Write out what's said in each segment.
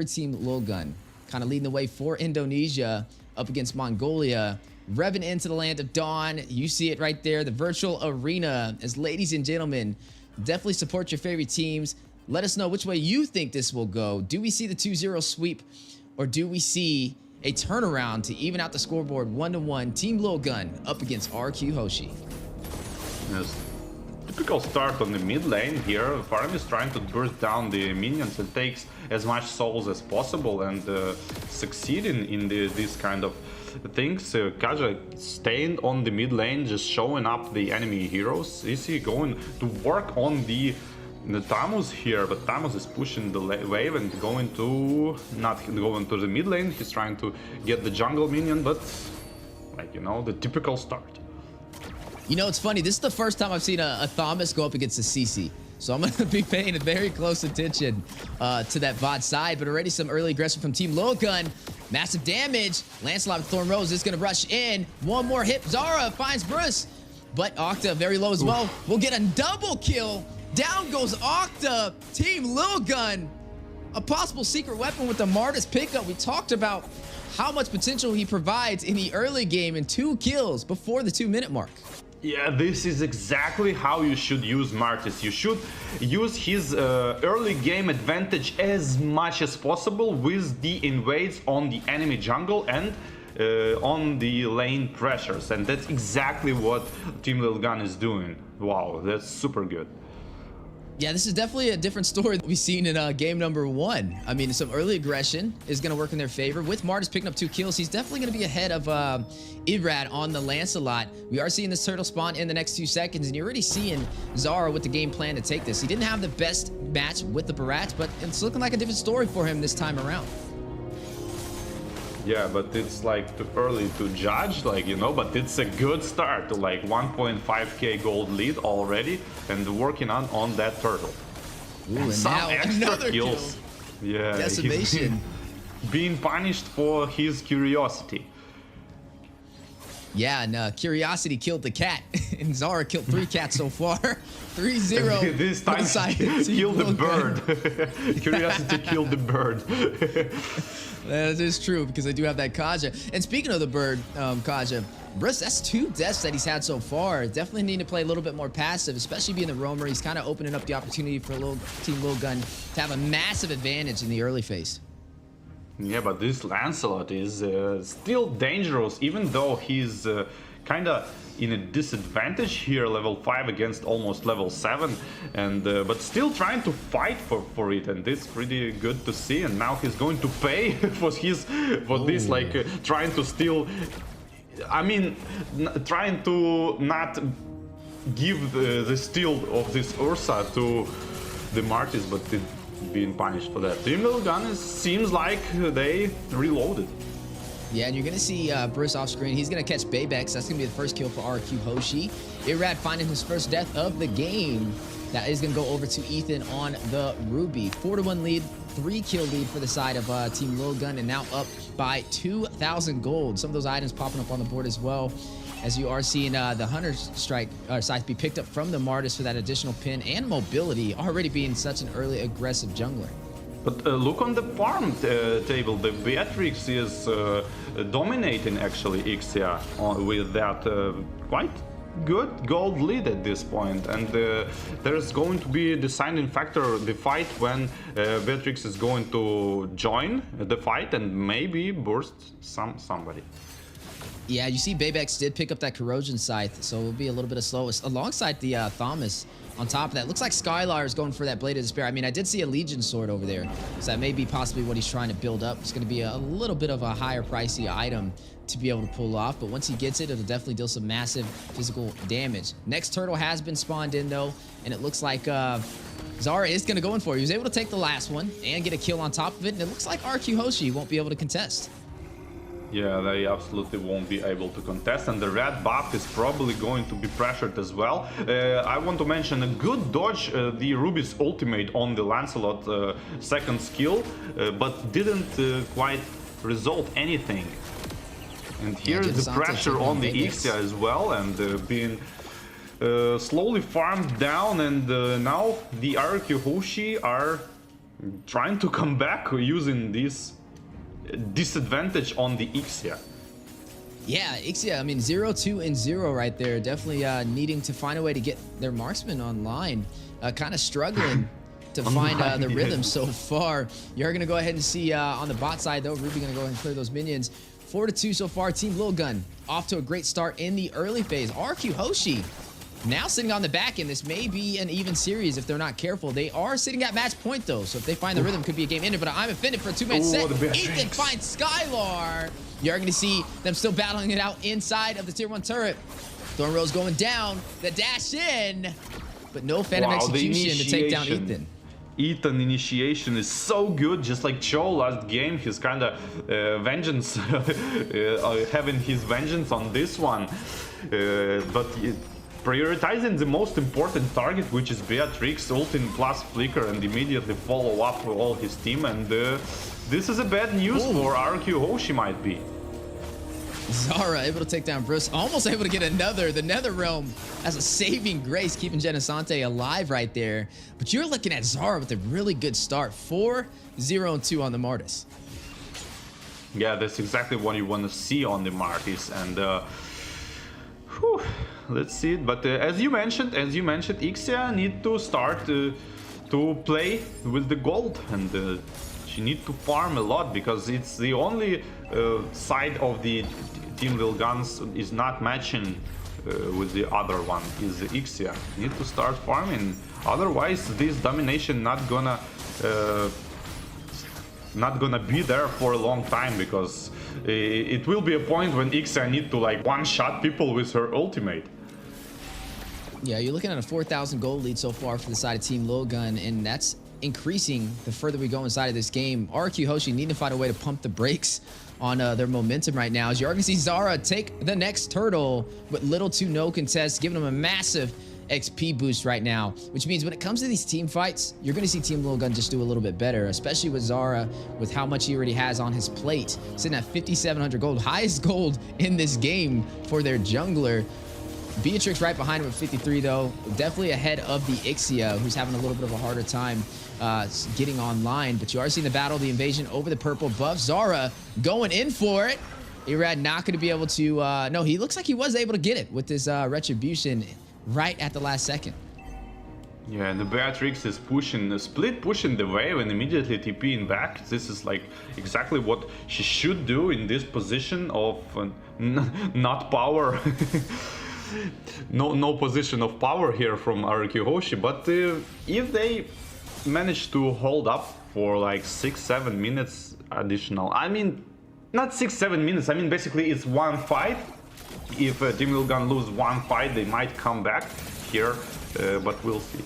Team LILGUN, kind of leading the way for Indonesia up against Mongolia. Revving into the land of dawn. You see it right there, the virtual arena. As ladies and gentlemen, definitely support your favorite teams. Let us know which way you think this will go. Do we see the 2-0 sweep, or do we see a turnaround to even out the scoreboard 1-1? Team LILGUN up against RRQ HOSHI. Yes. Typical start on the mid lane here. Farm is trying to burst down the minions and takes as much souls as possible and succeeding in this kind of things. Kaja staying on the mid lane, just showing up the enemy heroes. Is he going to work on the Tamus here? But Tamus is pushing the wave and going to not going to the mid lane. He's trying to get the jungle minion, but like, you know, the typical start. You know, it's funny. This is the first time I've seen a Thomas go up against a CC. So I'm going to be paying very close attention to that bot side. But already some early aggression from Team LILGUN. Massive damage. Lancelot with Thorn Rose is going to rush in. One more hit. Zara finds Bruce. But Octa very low as well. We'll get a double kill. Down goes Octa. Team LILGUN. A possible secret weapon with the Martis pickup. We talked about how much potential he provides in the early game, and 2 kills before the 2-minute mark. Yeah, this is exactly how you should use Martis. You should use his early game advantage as much as possible with the invades on the enemy jungle and on the lane pressures. And that's exactly what Team LILGUN is doing. Wow, that's super good. Yeah, this is definitely a different story that we've seen in game number 1. I mean, some early aggression is going to work in their favor. With Martis picking up 2 kills, he's definitely going to be ahead of IRRAD on the Lancelot. We are seeing this turtle spawn in the next 2 seconds, and you're already seeing Zara with the game plan to take this. He didn't have the best match with the Barats, but it's looking like a different story for him this time around. Yeah, but it's like too early to judge, like, you know, but it's a good start to like 1.5k gold lead already and working on that turtle. Ooh, and some now extra another kills. Kill. Yeah, Decimation. Being punished for his curiosity. Yeah, and Curiosity killed the cat, and Zara killed 3 cats so far. 3-0. This time killed the bird. Curiosity killed the bird. That is true, because I do have that Kaja. And speaking of the bird, Kaja, Bruce, that's 2 deaths that he's had so far. Definitely need to play a little bit more passive, especially being the roamer. He's kind of opening up the opportunity for Team LILGUN to have a massive advantage in the early phase. Yeah, but this Lancelot is still dangerous, even though he's kind of in a disadvantage here, level 5 against almost level 7, and but still trying to fight for it, and it's pretty good to see. And now he's going to pay for this, like trying to steal. I mean, trying to not give the steal of this Ursa to the Martis, but being punished for that. Team LILGUN seems like they reloaded. Yeah, and you're going to see Bruce off screen. He's going to catch Baybex. That's going to be the first kill for RRQ HOSHI. IRRAD finding his first death of the game. That is going to go over to Ethan on the Ruby. 4-1 lead, 3-kill lead for the side of Team LILGUN, and now up by 2,000 gold. Some of those items popping up on the board as well, as you are seeing the Hunter Strike scythe be picked up from the Martis for that additional pin and mobility, already being such an early aggressive jungler. But look on the farm table. The Beatrix is dominating actually Ixia with that quite good gold lead at this point, and there's going to be a deciding factor, the fight, when Beatrix is going to join the fight and maybe burst somebody. Yeah, you see Baybex did pick up that corrosion scythe, so it'll be a little bit of slowest alongside the Thomas. On top of that, looks like Skylar is going for that Blade of Despair. I mean, I did see a Legion sword over there, so that may be possibly what he's trying to build up. It's going to be a little bit of a higher pricey item to be able to pull off, but once he gets it, it'll definitely deal some massive physical damage. Next turtle has been spawned in though, and it looks like Zara is going to go in for it. He was able to take the last one and get a kill on top of it, and it looks like RRQ HOSHI won't be able to contest. Yeah, they absolutely won't be able to contest, and the red buff is probably going to be pressured as well. I want to mention a good dodge, the Ruby's ultimate on the Lancelot second skill, but didn't quite result anything. And here is the pressure on the Ixia as well, and being slowly farmed down, and now the RRQ HOSHI are trying to come back using this disadvantage on the Ixia. Yeah, Ixia, I mean, 0, 2, and 0 right there. Definitely needing to find a way to get their marksman online. Kind of struggling to find the rhythm so far. You're going to go ahead and see on the bot side, though, Ruby going to go ahead and clear those minions. 4-2 so far. Team LILGUN off to a great start in the early phase. RRQ HOSHI now sitting on the back end. This may be an even series if they're not careful. They are sitting at match point, though, so if they find the rhythm, could be a game ender. But I'm offended for a two-man set. Ethan finds Skylar. You're going to see them still battling it out inside of the tier 1 turret. Thorn Rose going down. The dash in. But no Phantom execution to take down Ethan. Ethan initiation is so good, just like Cho last game. He's kind of vengeance, having his vengeance on this one. But prioritizing the most important target, which is Beatrix, ult in plus flicker, and immediately follow up with all his team. And this is a bad news for RRQ HOSHI might be. Zara able to take down BRUSKO, almost able to get another. The Nether Realm as a saving grace, keeping Genesante alive right there. But you're looking at Zara with a really good start. 4, 0, and 2 on the Martis. Yeah, that's exactly what you want to see on the Martis. And let's see it. But as you mentioned, Ixia need to start to play with the gold, and she need to farm a lot, because it's the only side of the Team LILGUN is not matching with the other one, is the Ixia. Need to start farming, otherwise this domination not gonna be there for a long time, because it will be a point when Ixia need to like one-shot people with her ultimate. Yeah, you're looking at a 4,000 gold lead so far for the side of Team LILGUN, and that's increasing the further we go inside of this game. RRQ HOSHI need to find a way to pump the brakes on their momentum right now. As you're going to see Zara take the next turtle with little to no contest, giving them a massive XP boost right now, which means when it comes to these team fights, you're going to see Team LILGUN just do a little bit better, especially with Zara, with how much he already has on his plate, sitting at 5,700 gold, highest gold in this game for their jungler. Beatrix right behind him at 53, though. Definitely ahead of the Ixia, who's having a little bit of a harder time getting online. But you are seeing the battle, the invasion over the purple buff. Zara going in for it. IRRAD not going to be able to... no, he looks like he was able to get it with his retribution right at the last second. Yeah, and the Beatrix is pushing, split pushing the wave and immediately TPing back. This is like exactly what she should do in this position of not power. No position of power here from RRQ HOSHI, but if they manage to hold up for like 6-7 minutes additional, I mean, not 6-7 minutes, I mean basically it's one fight. If Team LILGUN lose one fight, they might come back here, but we'll see.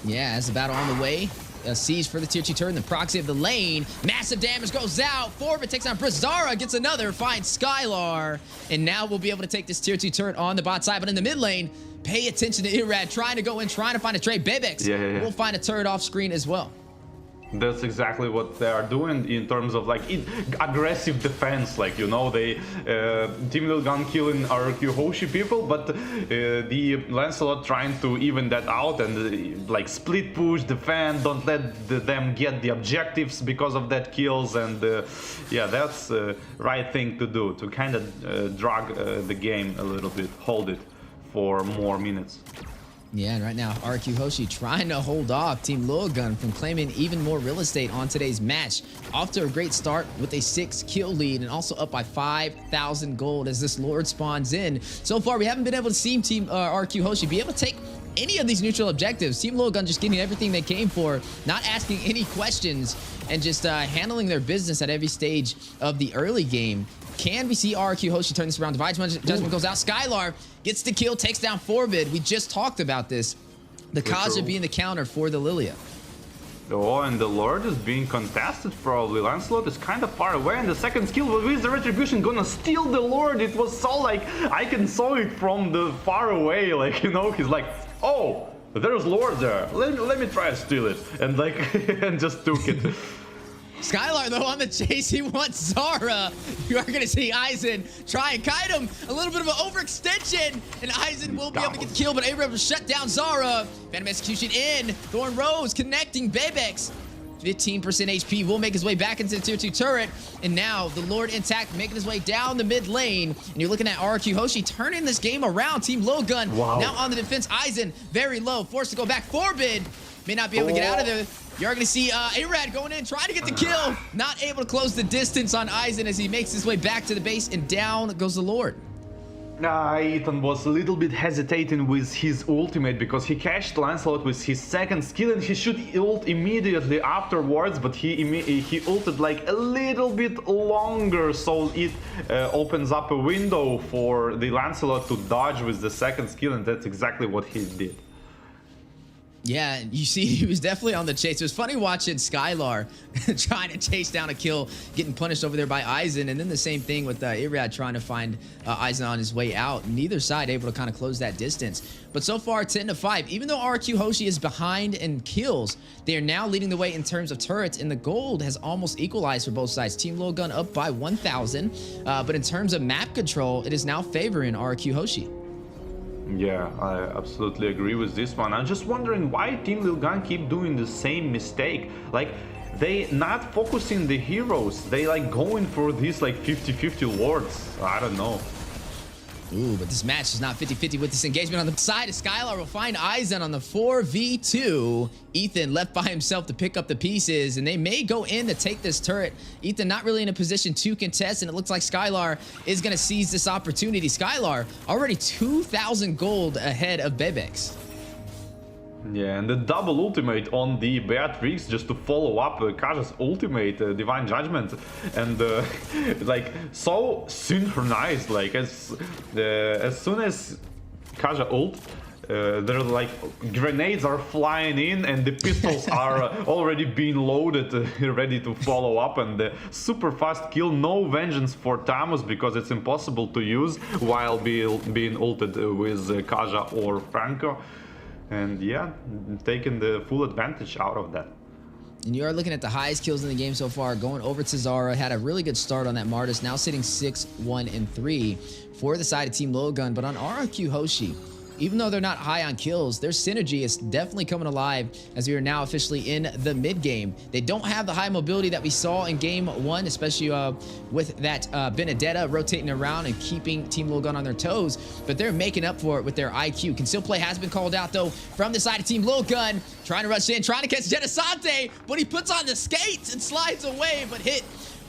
Yeah, as the battle on the way. A siege for the tier 2 turn, the proxy of the lane. Massive damage goes out. Forbit takes on BRUSKO. Zara gets another, finds Skylar. And now we'll be able to take this tier 2 turn on the bot side. But in the mid lane, pay attention to IRRAD, trying to go in, trying to find a trade. Bebex will find a turret off screen as well. That's exactly what they are doing in terms of like aggressive defense. Like, you know, they Team LILGUN killing RRQ HOSHI people, but the Lancelot trying to even that out and like split push, defend, don't let them get the objectives because of that kills. And yeah, that's the right thing to do, to kind of drag the game a little bit, hold it for more minutes. Yeah, and right now, RRQ HOSHI trying to hold off Team LILGUN from claiming even more real estate on today's match. Off to a great start with a 6-kill lead and also up by 5,000 gold as this Lord spawns in. So far, we haven't been able to see Team RRQ HOSHI be able to take any of these neutral objectives. Team LILGUN just getting everything they came for, not asking any questions, and just handling their business at every stage of the early game. Can we see RRQ HOSHI turn this around? Divine Judgment goes out. Skylar gets the kill, takes down Forbid. We just talked about this. The Kaja being the counter for the Lilia. Oh, and the Lord is being contested probably. Lancelot is kind of far away, and the second skill with the Retribution gonna steal the Lord. It was so like, I can saw it from the far away, like, you know, he's like, oh, there's Lord there. Let me try to steal it. And like, and just took it. Skylar, though, on the chase, he wants Zara. You are going to see Aizen try and kite him. A little bit of an overextension, and Aizen will be able to get the kill, but able to shut down Zara. Phantom execution in. Thorn Rose connecting Bebex. 15% HP, will make his way back into the tier 2 turret. And now the Lord intact, making his way down the mid lane. And you're looking at RRQ HOSHI turning this game around. Team LILGUN now on the defense. Aizen very low, forced to go back. Forbid may not be able to get out of there. You're going to see IRRAD going in, trying to get the kill. Not able to close the distance on Aizen as he makes his way back to the base, and down goes the Lord. Ethan was a little bit hesitating with his ultimate because he cashed Lancelot with his second skill and he should ult immediately afterwards, but he ulted like a little bit longer, so it opens up a window for the Lancelot to dodge with the second skill, and that's exactly what he did. Yeah, you see, he was definitely on the chase. It was funny watching Skylar trying to chase down a kill, getting punished over there by Aizen, and then the same thing with IRRAD trying to find Aizen on his way out. Neither side able to kind of close that distance. But so far, 10-5. Even though RRQ HOSHI is behind in kills, they are now leading the way in terms of turrets, and the gold has almost equalized for both sides. Team LILGUN up by 1,000, but in terms of map control, it is now favoring RRQ HOSHI. Yeah, I absolutely agree with this one. I'm just wondering why Team LILGUN keep doing the same mistake. Like, they not focusing the heroes. They like going for these like 50-50 lords. I don't know. Ooh, but this match is not 50-50 with this engagement on the side. Skylar will find Aizen on the 4v2. Ethan left by himself to pick up the pieces, and they may go in to take this turret. Ethan not really in a position to contest, and it looks like Skylar is going to seize this opportunity. Skylar already 2,000 gold ahead of Bebex. Yeah, and the double ultimate on the Beatrix just to follow up Kaja's ultimate, Divine Judgment, and like so synchronized. Like as soon as Kaja ult, they're like grenades are flying in, and the pistols are already being loaded, ready to follow up, and super fast kill. No vengeance for Tamus because it's impossible to use while being ulted with Kaja or Franco. And yeah, taking the full advantage out of that. And you are looking at the highest kills in the game so far, going over to Zara. Had a really good start on that Martis, now sitting 6-1-3 for the side of Team LILGUN. But on RRQ HOSHI, even though they're not high on kills, their synergy is definitely coming alive as we are now officially in the mid game. They don't have the high mobility that we saw in game 1, especially with that Benedetta rotating around and keeping Team LILGUN on their toes, but they're making up for it with their IQ. Conceal play has been called out though from the side of Team LILGUN, trying to rush in, trying to catch Genesante, but he puts on the skates and slides away, but hit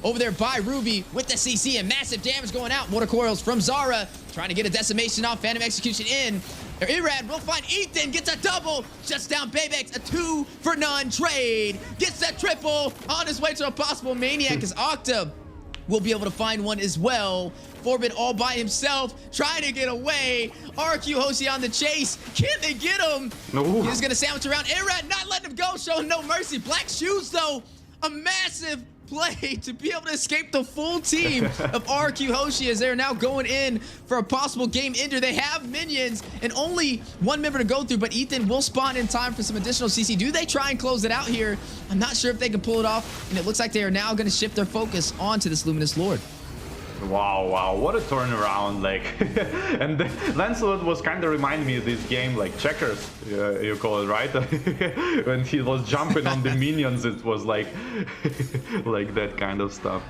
over there by Ruby with the CC, and massive damage going out. Mortar coils from Zara, trying to get a decimation off, Phantom Execution in. IRRAD will find Ethan, gets a double, shuts down Bebex, a 2-for-none trade, gets that triple, on his way to a possible Maniac, as Octa will be able to find one as well. Forbid all by himself, trying to get away. RRQ HOSHI on the chase. Can they get him? No. He's gonna sandwich around. IRRAD not letting him go, showing no mercy. Black shoes though, a massive play to be able to escape the full team of RRQ HOSHI as they're now going in for a possible game ender. They have minions and only one member to go through, but Ethan will spawn in time for some additional CC. Do they try and close it out here? I'm not sure if they can pull it off, and it looks like they are now going to shift their focus onto this Luminous Lord. Wow, what a turnaround, like. And Lancelot was kind of reminding me of this game, like checkers, you call it, right? When he was jumping on the minions, it was like like that kind of stuff.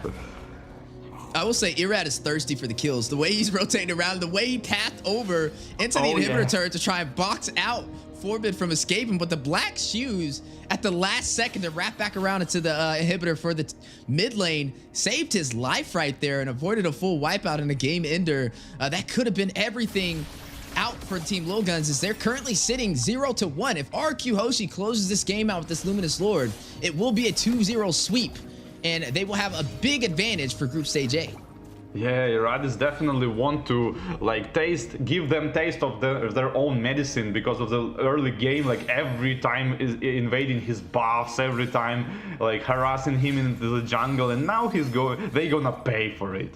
I will say IRRAD is thirsty for the kills. The way he's rotating around, the way he pathed over into the inhibitor turret to try and box out Forbid from escaping, but the black shoes at the last second to wrap back around into the inhibitor for the mid lane saved his life right there and avoided a full wipeout in a game ender. That could have been everything out for Team LILGUN, as they're currently sitting 0-1. If RRQ HOSHI closes this game out with this Luminous Lord, it will be a 2-0 sweep, and they will have a big advantage for Group Stage A. Yeah, IRRAD definitely want to like give them taste of their own medicine because of the early game. Like every time is invading his buffs, every time like harassing him into the jungle, and now they gonna pay for it.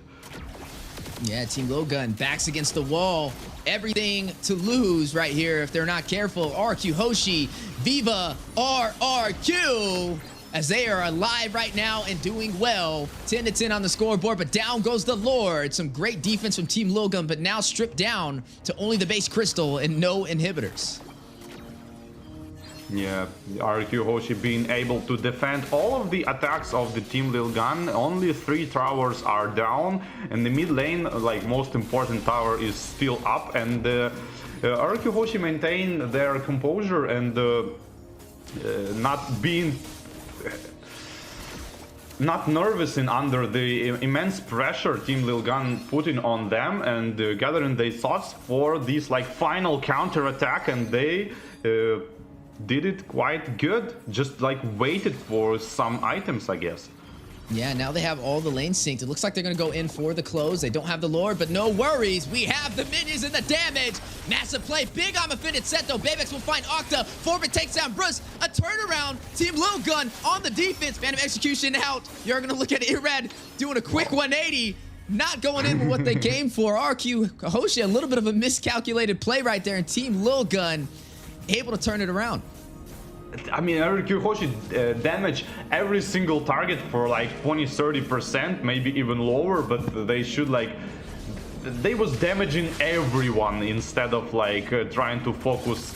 Yeah, Team LILGUN backs against the wall. Everything to lose right here if they're not careful. RRQ HOSHI, Viva RRQ, as they are alive right now and doing well. 10-10 on the scoreboard, but down goes the Lord. Some great defense from Team LILGUN, but now stripped down to only the base crystal and no inhibitors. Yeah, RRQ Hoshi being able to defend all of the attacks of the team LILGUN. Only 3 towers are down, and the mid lane, like most important tower, is still up. And RRQ Hoshi maintain their composure and not nervous in under the immense pressure Team LILGUN putting on them, and gathering their thoughts for this like final counter attack, and they did it quite good. Just like waited for some items, I guess. Yeah, now they have all the lanes synced. It looks like they're going to go in for the close. They don't have the Lord, but no worries. We have the minions and the damage. Massive play. Big on offended set, though. Babex will find Octa. Forbit takes down Bruce. A turnaround. Team LILGUN on the defense. Phantom Execution out. You're going to look at IRRAD doing a quick 180. Not going in with what they came for. RRQ Hoshi, a little bit of a miscalculated play right there. And Team LILGUN able to turn it around. I mean, RRQ Hoshi damage every single target for like 20-30%, maybe even lower, but they should like... They was damaging everyone instead of like trying to focus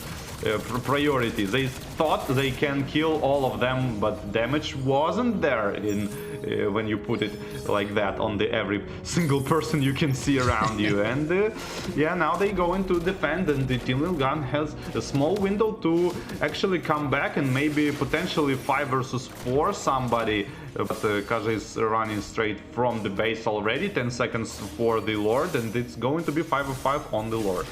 priority. They thought they can kill all of them, but damage wasn't there in when you put it like that on the every single person you can see around you. And yeah, now they go into defend, and the Team LILGUN has a small window to actually come back and maybe potentially 5 versus 4 somebody. But Kaja is running straight from the base already. 10 seconds for the Lord, and it's going to be 5-5 on the Lord.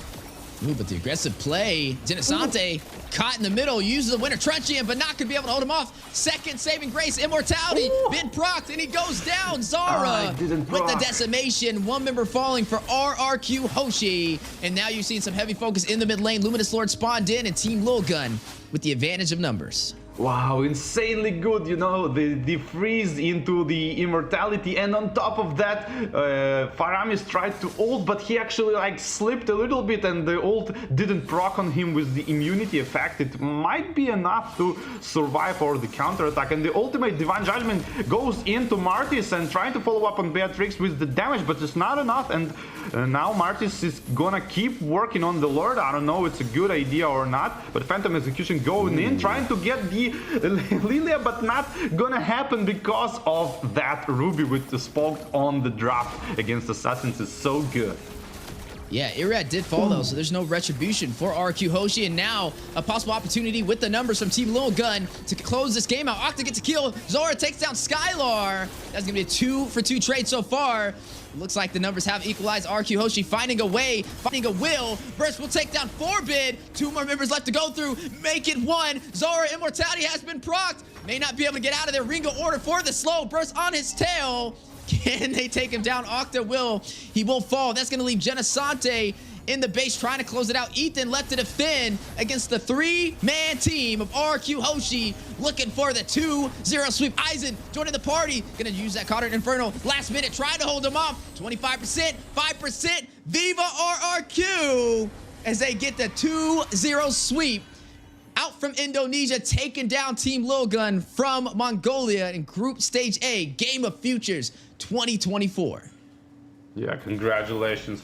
Ooh, but the aggressive play, Genesante caught in the middle, uses the Winter Truncheon, but not going to be able to hold him off. Second saving grace, Immortality, been procced, and he goes down. Zara with the decimation, 1 member falling for RRQ Hoshi. And now you've seen some heavy focus in the mid lane. Luminous Lord spawned in, and Team LILGUN with the advantage of numbers. Wow, insanely good, you know, the freeze into the immortality, and on top of that, Faramis tried to ult, but he actually like slipped a little bit, and the ult didn't proc on him with the immunity effect. It might be enough to survive or the counter attack, and the ultimate Divine Judgment goes into Martis and trying to follow up on Beatrix with the damage, but it's not enough. And now Martis is gonna keep working on the Lord. I don't know, it's a good idea or not, but Phantom Execution going in, trying to get the Lilia, but not gonna happen because of that Ruby with the spoke on the drop against Assassins is so good. Yeah, IRRAD did fall though, so there's no retribution for RRQ Hoshi, and now a possible opportunity with the numbers from Team LILGUN to close this game out. Octa gets a kill. Zora takes down Skylar. That's gonna be a 2-for-2 trade so far. Looks like the numbers have equalized. RRQ Hoshi finding a way, finding a will. Burst will take down Forbid. 2 more members left to go through. Make it 1. Zara Immortality has been procced. May not be able to get out of there. Ringo order for the slow. Burst on his tail. Can they take him down? Octa will. He will fall. That's going to leave Genesante in the base trying to close it out. Ethan left to defend against the 3-man team of RRQ Hoshi, looking for the 2-0 sweep. Aizen joining the party. Gonna use that Cautered Inferno last minute, trying to hold him off. 25%, 5%. Viva RRQ as they get the 2-0 sweep out from Indonesia, taking down Team LILGUN from Mongolia in Group Stage A, Game of Futures 2024. Yeah, congratulations,